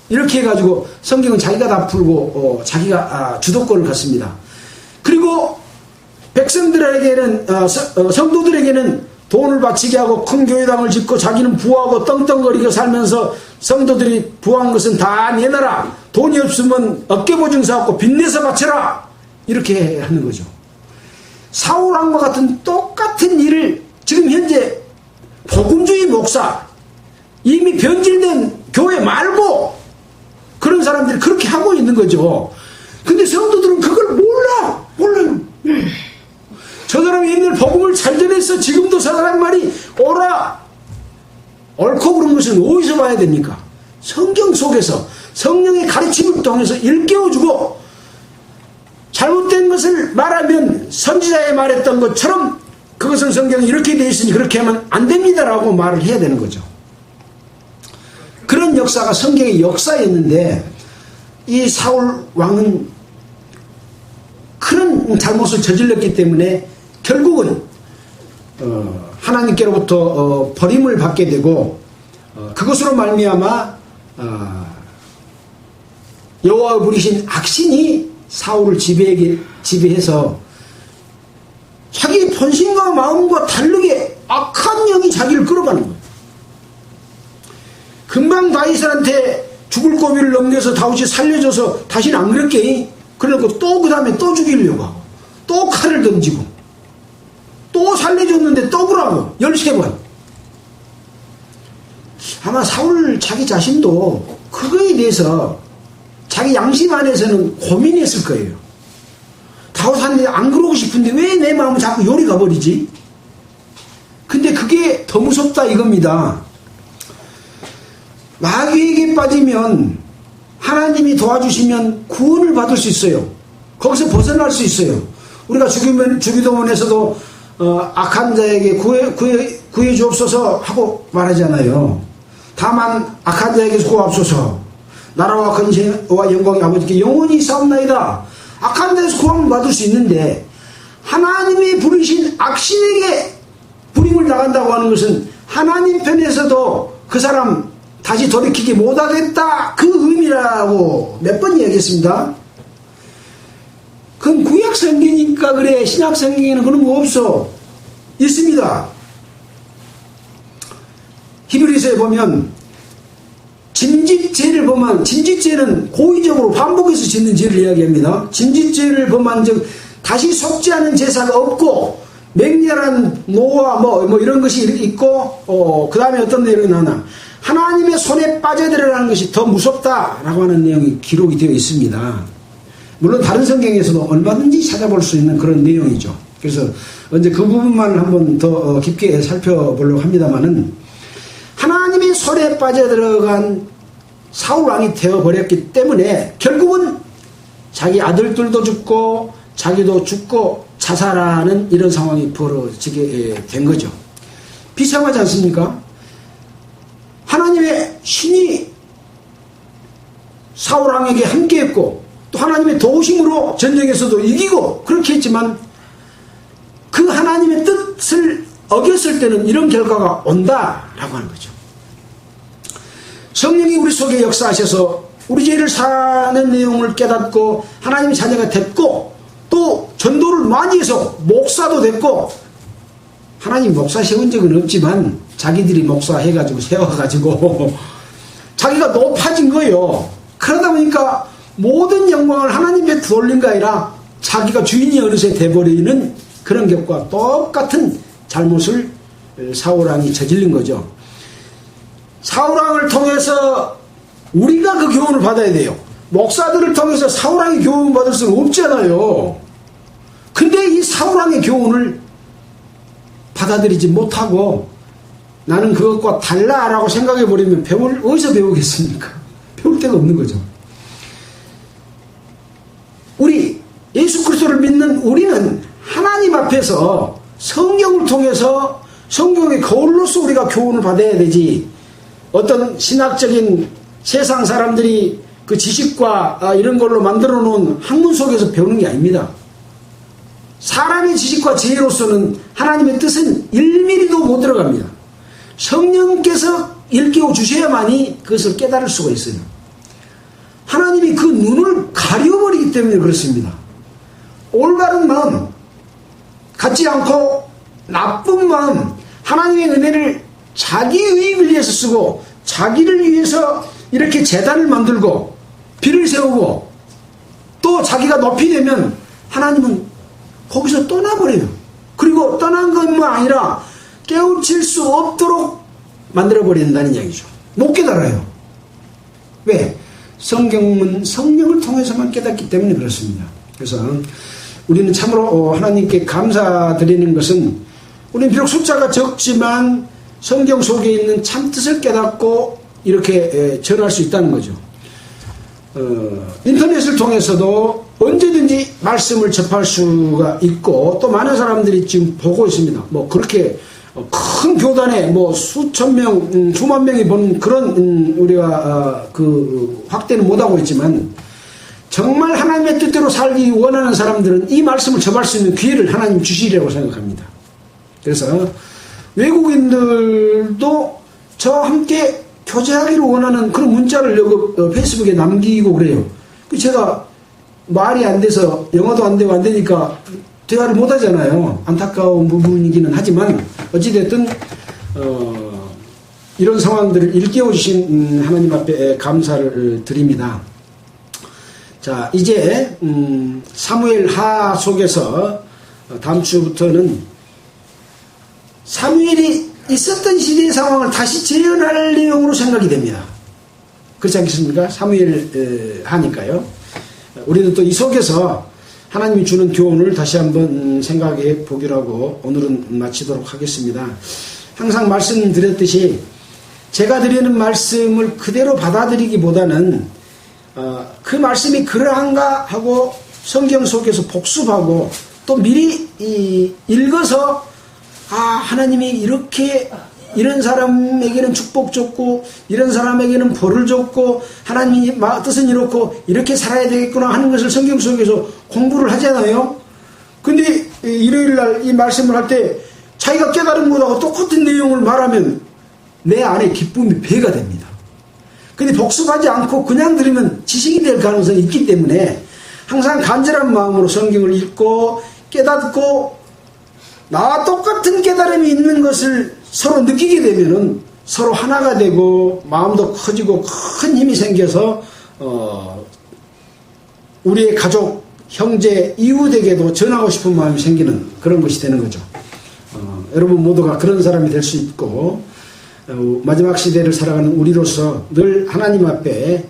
이렇게 해가지고 성경은 자기가 다 풀고 자기가 주도권을 갖습니다. 그리고 백성들에게는 성도들에게는 돈을 바치게 하고 큰 교회당을 짓고 자기는 부하고 떵떵거리고 살면서 성도들이 부한 것은 다 내놔라, 돈이 없으면 어깨보증 사갖고 빚내서 바쳐라, 이렇게 하는 거죠. 사울왕과 같은 똑같은 일을 지금 현재 복음주의 목사, 이미 변질된 교회 말고 그런 사람들이 그렇게 하고 있는 거죠. 근데 성도들은 그걸 몰라요. 저 사람이 옛날 복음을 잘 전했어, 지금도 저 사람 말이 옳아, 옳고 그런 것은 어디서 봐야 됩니까? 성경 속에서 성령의 가르침을 통해서 일깨워주고, 잘못된 것을 말하면 선지자의 말했던 것처럼 그것은 성경에 이렇게 되어 있으니 그렇게 하면 안 됩니다라고 말을 해야 되는 거죠. 그런 역사가 성경의 역사였는데 이 사울 왕은 그런 잘못을 저질렀기 때문에 결국은 하나님께로부터 버림을 받게 되고 그것으로 말미암아 여호와가 부리신 악신이 사울을 지배해서 자기 본심과 마음과 다르게 악한 영이 자기를 끌어가는 거예요. 금방 다윗한테 죽을 고비를 넘겨서 다윗이 살려줘서 다시는 안 그럴게. 그래놓고 또 그 다음에 또 죽이려고 하고 또 칼을 던지고 또 살려줬는데 또 그러고 13번. 아마 사울 자기 자신도 그거에 대해서 자기 양심 안에서는 고민했을 거예요. 다윗한테 안 그러고 싶은데 왜 내 마음은 자꾸 요리 가버리지? 근데 그게 더 무섭다 이겁니다. 마귀에게 빠지면 하나님이 도와주시면 구원을 받을 수 있어요. 거기서 벗어날 수 있어요. 우리가 주기도문에서도 악한 자에게 구해 주옵소서 하고 말하잖아요. 다만 악한 자에게서 구하옵소서. 나라와 근세와 영광이 아버지께 영원히 싸움나이다. 악한 자에서 구원을 받을 수 있는데 하나님이 부르신 악신에게 불임을 당한다고 하는 것은 하나님 편에서도 그 사람 다시 돌이키지 못하겠다 그 의미라고 몇 번 이야기했습니다. 그건 구약 성경이니까 그래. 신약 성경에는 그런 거 없어. 있습니다. 히브리서에 보면 짐짓죄를 범한, 짐짓죄는 고의적으로 반복해서 짓는 죄를 이야기합니다. 짐짓죄를 범한 즉 다시 속지 않은 제사가 없고 맹렬한 노와 뭐 이런 것이 있고 그 다음에 어떤 내용이 나오나 하나님의 손에 빠져들어가는 것이 더 무섭다라고 하는 내용이 기록이 되어 있습니다. 물론 다른 성경에서도 얼마든지 찾아볼 수 있는 그런 내용이죠. 그래서 언제 그 부분만 한번 더 깊게 살펴보려고 합니다만은 하나님의 손에 빠져들어간 사울왕이 되어버렸기 때문에 결국은 자기 아들들도 죽고 자기도 죽고 자살하는 이런 상황이 벌어지게 된 거죠. 비참하지 않습니까? 하나님의 신이 사울왕에게 함께했고 또 하나님의 도우심으로 전쟁에서도 이기고 그렇게 했지만 그 하나님의 뜻을 어겼을 때는 이런 결과가 온다라고 하는 거죠. 성령이 우리 속에 역사하셔서 우리 죄를 사는 내용을 깨닫고 하나님의 자녀가 됐고 또 전도를 많이 해서 목사도 됐고 하나님 목사 세운 적은 없지만 자기들이 목사 해가지고 세워가지고 자기가 높아진 거예요. 그러다 보니까 모든 영광을 하나님께 돌린 게 아니라 자기가 주인이 어느새 돼버리는 그런 격과 똑같은 잘못을 사울왕이 저질른 거죠. 사울왕을 통해서 우리가 그 교훈을 받아야 돼요. 목사들을 통해서 사울왕의 교훈을 받을 수는 없잖아요. 근데 이 사울왕의 교훈을 받아들이지 못하고 나는 그것과 달라라고 생각해버리면 어디서 배우겠습니까? 배울 데가 없는 거죠. 우리 예수 그리스도를 믿는 우리는 하나님 앞에서 성경을 통해서 성경의 거울로서 우리가 교훈을 받아야 되지 어떤 신학적인 세상 사람들이 그 지식과 이런 걸로 만들어 놓은 학문 속에서 배우는 게 아닙니다. 사람의 지식과 지혜로서는 하나님의 뜻은 1mm도 못 들어갑니다. 성령께서 일깨워 주셔야만이 그것을 깨달을 수가 있어요. 하나님이 그 눈을 가려버리기 때문에 그렇습니다. 올바른 마음, 갖지 않고 나쁜 마음, 하나님의 은혜를 자기 유익을 위해서 쓰고 자기를 위해서 이렇게 재단을 만들고 비를 세우고 또 자기가 높이 되면 하나님은 거기서 떠나버려요. 그리고 떠난 것만 아니라 깨우칠 수 없도록 만들어버린다는 이야기죠. 못 깨달아요. 왜? 성경은 성령을 통해서만 깨닫기 때문에 그렇습니다. 그래서 우리는 참으로 하나님께 감사드리는 것은 우리는 비록 숫자가 적지만 성경 속에 있는 참뜻을 깨닫고 이렇게 전할 수 있다는 거죠. 인터넷을 통해서도 언제든지 말씀을 접할 수가 있고 또 많은 사람들이 지금 보고 있습니다. 뭐 그렇게 큰 교단에 뭐 수천 명, 수만 명이 보는 그런 우리가 그 확대는 못하고 있지만 정말 하나님의 뜻대로 살기 원하는 사람들은 이 말씀을 접할 수 있는 기회를 하나님 주시리라고 생각합니다. 그래서 외국인들도 저와 함께 교제하기를 원하는 그런 문자를 페이스북에 남기고 그래요. 제가 말이 안 돼서 영어도 안 되고 안 되니까 대화를 못 하잖아요. 안타까운 부분이기는 하지만 어찌됐든 이런 상황들을 일깨워 주신 하나님 앞에 감사를 드립니다. 자, 이제 사무엘 하 속에서 다음 주부터는 사무엘이 있었던 시대의 상황을 다시 재현할 내용으로 생각이 됩니다. 그렇지 않겠습니까? 사무엘 하니까요. 우리는 또 이 속에서 하나님이 주는 교훈을 다시 한번 생각해 보기로 하고 오늘은 마치도록 하겠습니다. 항상 말씀드렸듯이 제가 드리는 말씀을 그대로 받아들이기보다는 그 말씀이 그러한가 하고 성경 속에서 복습하고 또 미리 읽어서 하나님이 이렇게 이런 사람에게는 축복 줬고 이런 사람에게는 벌을 줬고 하나님이 뜻은 이렇고 이렇게 살아야 되겠구나 하는 것을 성경 속에서 공부를 하잖아요. 근데 일요일날 이 말씀을 할 때 자기가 깨달은 것하고 똑같은 내용을 말하면 내 안에 기쁨이 배가 됩니다. 근데 복습하지 않고 그냥 들으면 지식이 될 가능성이 있기 때문에 항상 간절한 마음으로 성경을 읽고 깨닫고 나와 똑같은 깨달음이 있는 것을 서로 느끼게 되면은 서로 하나가 되고 마음도 커지고 큰 힘이 생겨서 우리의 가족, 형제, 이웃에게도 전하고 싶은 마음이 생기는 그런 것이 되는 거죠. 여러분 모두가 그런 사람이 될 수 있고 마지막 시대를 살아가는 우리로서 늘 하나님 앞에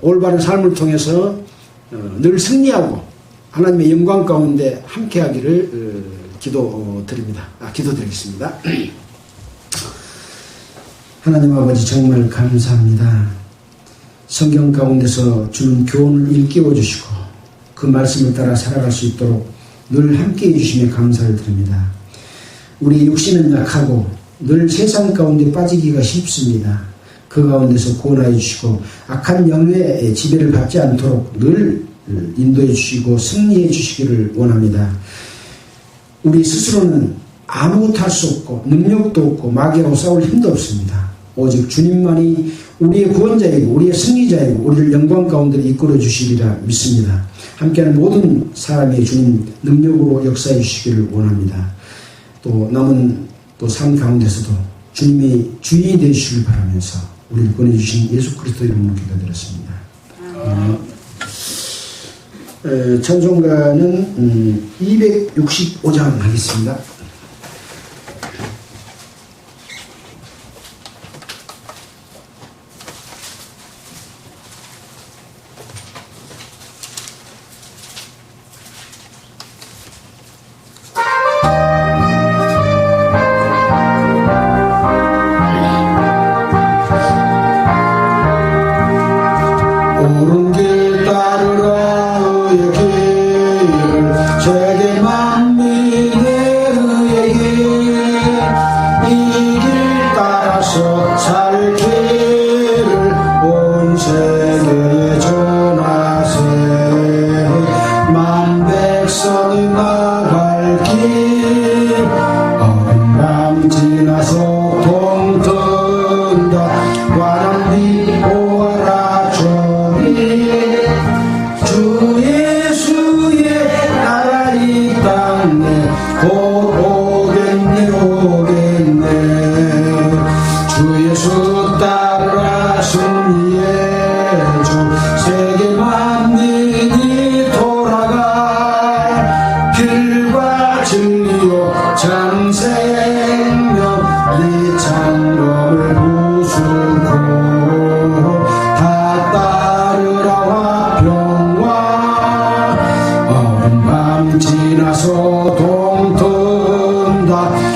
올바른 삶을 통해서 늘 승리하고 하나님의 영광 가운데 함께하기를 기도드리겠습니다. 하나님 아버지 정말 감사합니다. 성경 가운데서 주는 교훈을 일깨워 주시고 그 말씀을 따라 살아갈 수 있도록 늘 함께해 주시며 감사를 드립니다. 우리 육신은 약하고 늘 세상 가운데 빠지기가 쉽습니다. 그 가운데서 구원하여 주시고 악한 영의 지배를 받지 않도록 늘 인도해 주시고 승리해 주시기를 원합니다. 우리 스스로는 아무것도 할 수 없고 능력도 없고 마귀하고 싸울 힘도 없습니다. 오직 주님만이 우리의 구원자이고 우리의 승리자이고 우리를 영광 가운데 이끌어 주시리라 믿습니다. 함께하는 모든 사람의 주님 능력으로 역사해 주시기를 원합니다. 또 남은 또 삶 가운데서도 주님이 주인이 되시길 바라면서 우리를 보내주신 예수 그리스도 이름으로 기도드렸습니다. 찬송가는 265장 하겠습니다. 옳은 길 따르라 의의 길 세계 만민의 의의 길 이 길 따라서 살 길을 온 세계에 전하세 만 백성이 나갈 길 어린 밤 지나서 동 뜬다 환한 빛 보아라 주 예수의 나라 이 땅에 곧 오겠네 주 예수 따라 승리의 주 세계 만민이 돌아가 길과 진리요 참 생명 이 창검을 부수고 다 따르라 화평와 어린 밤 지나서 동 뜬다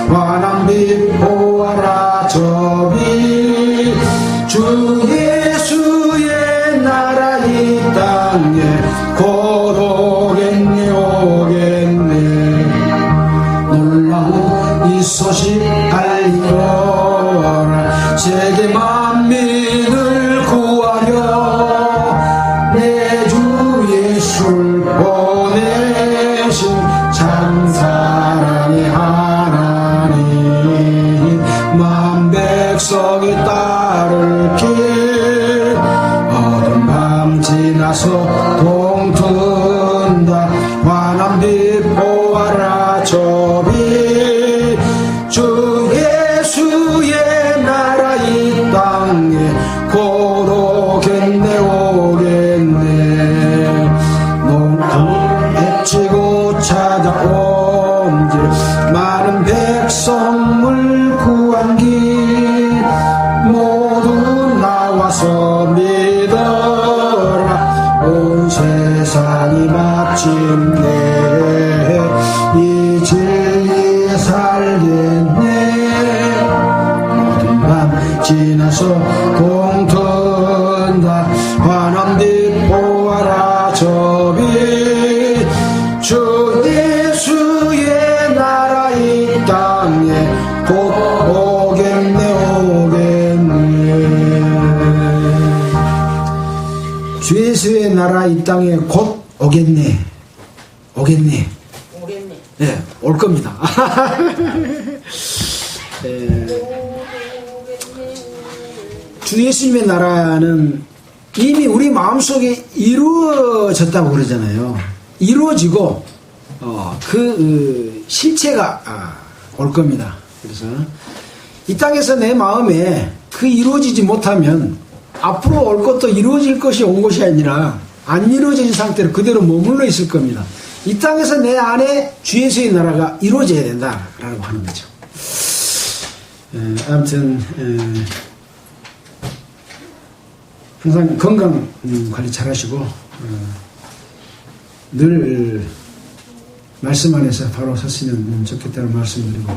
환한 빛 보아라 저빛 주 예수의 나라 이 땅에 곧 오겠네 놀라운 이 소식 알리라 세계 만민을 구하려 내 주 곧 오겠네 오겠네 농담 해치고 찾아온지 많은 백성을 구한 길 모두 나와서 믿어라 온 세상이 마침내 이 진리에 살겠네 모든 밤 지나서 동튼다 환한 빛 보아라 저빛 주 예수의 나라 이 땅에 곧 오겠네 주 예수의 나라 이 땅에 곧 오겠네. 오겠네. 네, 올 겁니다. 주 예수님의 나라는 이미 우리 마음속에 이루어졌다고 그러잖아요. 이루어지고 그 실체가 올 겁니다. 그래서 이 땅에서 내 마음에 그 이루어지지 못하면 앞으로 올 것도 이루어질 것이 온 것이 아니라 안 이루어진 상태로 그대로 머물러 있을 겁니다. 이 땅에서 내 안에 주 예수의 나라가 이루어져야 된다라고 하는 거죠. 아무튼 항상 건강 관리 잘 하시고 늘 말씀 안에서 바로 섰으면 좋겠다는 말씀드리고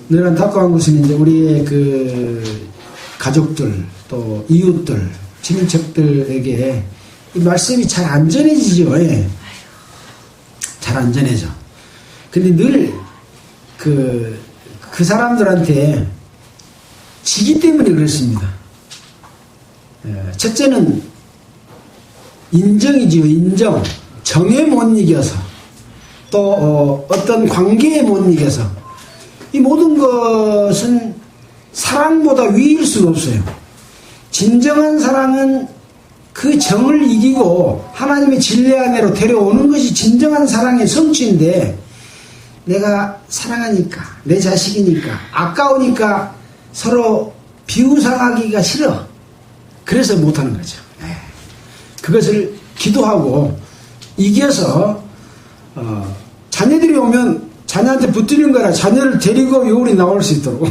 늘 안타까운 것은 이제 우리의 그 가족들 또 이웃들 친인척들에게 이 말씀이 잘 안 전해지죠. 예. 잘 안 전해져. 근데 늘 그 사람들한테 지기 때문에 그렇습니다. 첫째는 인정이지요. 인정. 정에 못 이겨서 또 어떤 관계에 못 이겨서 이 모든 것은 사랑보다 위일 수가 없어요. 진정한 사랑은 그 정을 이기고 하나님의 진리 안으로 데려오는 것이 진정한 사랑의 성취인데 내가 사랑하니까 내 자식이니까 아까우니까 서로 비우상하기가 싫어. 그래서 못하는 거죠. 그것을 기도하고 이겨서 자녀들이 오면 자녀한테 붙들린 거라 자녀를 데리고 요울이 나올 수 있도록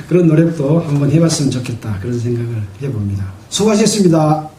그런 노력도 한번 해봤으면 좋겠다 그런 생각을 해봅니다. 수고하셨습니다.